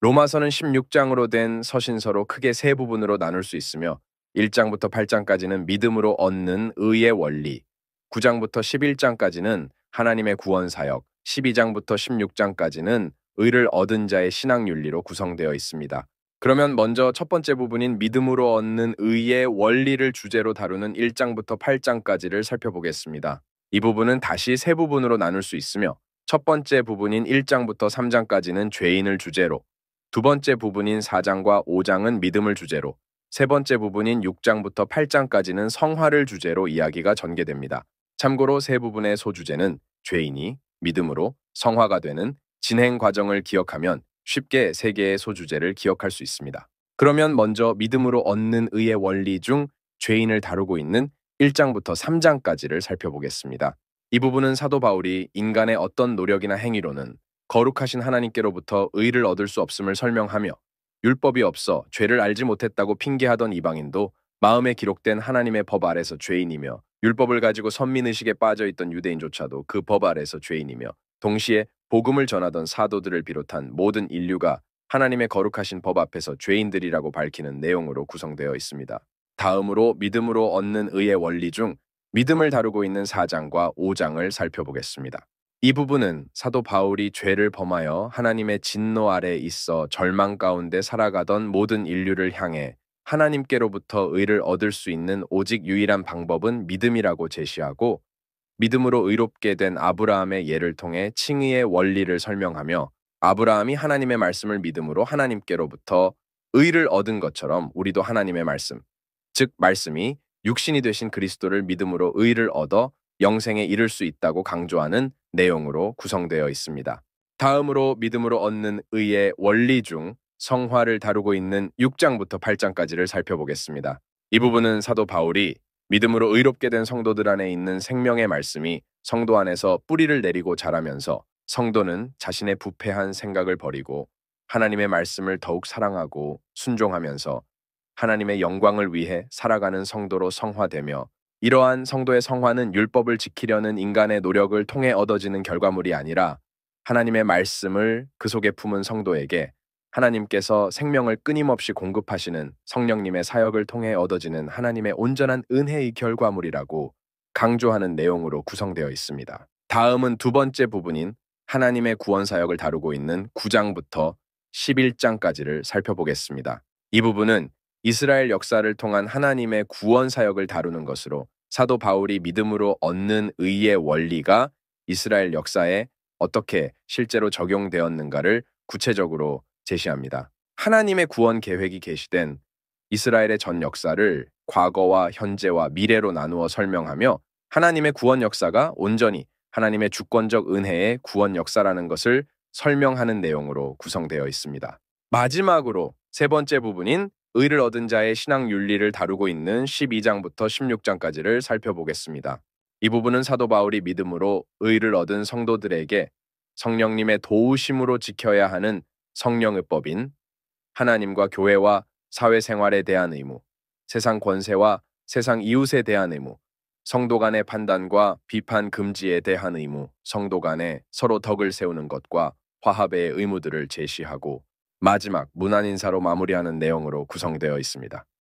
로마서는 16장으로 된 서신서로 크게 세 부분으로 나눌 수 있으며 1장부터 8장까지는 믿음으로 얻는 의의 원리, 9장부터 11장까지는 하나님의 구원 사역, 12장부터 16장까지는 의를 얻은 자의 신앙 윤리로 구성되어 있습니다. 그러면 먼저 첫 번째 부분인 믿음으로 얻는 의의 원리를 주제로 다루는 1장부터 8장까지를 살펴보겠습니다. 이 부분은 다시 세 부분으로 나눌 수 있으며 첫 번째 부분인 1장부터 3장까지는 죄인을 주제로, 두 번째 부분인 4장과 5장은 믿음을 주제로, 세 번째 부분인 6장부터 8장까지는 성화를 주제로 이야기가 전개됩니다. 참고로 세 부분의 소주제는 죄인이 믿음으로 성화가 되는 진행 과정을 기억하면 쉽게 세 개의 소주제를 기억할 수 있습니다. 그러면 먼저 믿음으로 얻는 의의 원리 중 죄인을 다루고 있는 1장부터 3장까지를 살펴보겠습니다. 이 부분은 사도 바울이 인간의 어떤 노력이나 행위로는 거룩하신 하나님께로부터 의를 얻을 수 없음을 설명하며 율법이 없어 죄를 알지 못했다고 핑계하던 이방인도 마음에 기록된 하나님의 법 아래서 죄인이며 율법을 가지고 선민의식에 빠져있던 유대인조차도 그 법 아래서 죄인이며 동시에 복음을 전하던 사도들을 비롯한 모든 인류가 하나님의 거룩하신 법 앞에서 죄인들이라고 밝히는 내용으로 구성되어 있습니다. 다음으로 믿음으로 얻는 의의 원리 중 믿음을 다루고 있는 4장과 5장을 살펴보겠습니다. 이 부분은 사도 바울이 죄를 범하여 하나님의 진노 아래 있어 절망 가운데 살아가던 모든 인류를 향해 하나님께로부터 의를 얻을 수 있는 오직 유일한 방법은 믿음이라고 제시하고 믿음으로 의롭게 된 아브라함의 예를 통해 칭의의 원리를 설명하며 아브라함이 하나님의 말씀을 믿음으로 하나님께로부터 의를 얻은 것처럼 우리도 하나님의 말씀, 즉 말씀이 육신이 되신 그리스도를 믿음으로 의를 얻어 영생에 이를 수 있다고 강조하는 내용으로 구성되어 있습니다. 다음으로 믿음으로 얻는 의의 원리 중 성화를 다루고 있는 6장부터 8장까지를 살펴보겠습니다. 이 부분은 사도 바울이 믿음으로 의롭게 된 성도들 안에 있는 생명의 말씀이 성도 안에서 뿌리를 내리고 자라면서 성도는 자신의 부패한 생각을 버리고 하나님의 말씀을 더욱 사랑하고 순종하면서 하나님의 영광을 위해 살아가는 성도로 성화되며 이러한 성도의 성화는 율법을 지키려는 인간의 노력을 통해 얻어지는 결과물이 아니라 하나님의 말씀을 그 속에 품은 성도에게 하나님께서 생명을 끊임없이 공급하시는 성령님의 사역을 통해 얻어지는 하나님의 온전한 은혜의 결과물이라고 강조하는 내용으로 구성되어 있습니다. 다음은 두 번째 부분인 하나님의 구원 사역을 다루고 있는 9장부터 11장까지를 살펴보겠습니다. 이 부분은 이스라엘 역사를 통한 하나님의 구원 사역을 다루는 것으로 사도 바울이 믿음으로 얻는 의의 원리가 이스라엘 역사에 어떻게 실제로 적용되었는가를 구체적으로 제시합니다. 하나님의 구원 계획이 계시된 이스라엘의 전 역사를 과거와 현재와 미래로 나누어 설명하며 하나님의 구원 역사가 온전히 하나님의 주권적 은혜의 구원 역사라는 것을 설명하는 내용으로 구성되어 있습니다. 마지막으로 세 번째 부분인 의를 얻은 자의 신앙 윤리를 다루고 있는 12장부터 16장까지를 살펴보겠습니다. 이 부분은 사도 바울이 믿음으로 의를 얻은 성도들에게 성령님의 도우심으로 지켜야 하는 성령의 법인 하나님과 교회와 사회생활에 대한 의무, 세상 권세와 세상 이웃에 대한 의무, 성도 간의 판단과 비판 금지에 대한 의무, 성도 간에 서로 덕을 세우는 것과 화합의 의무들을 제시하고 마지막 문안 인사로 마무리하는 내용으로 구성되어 있습니다.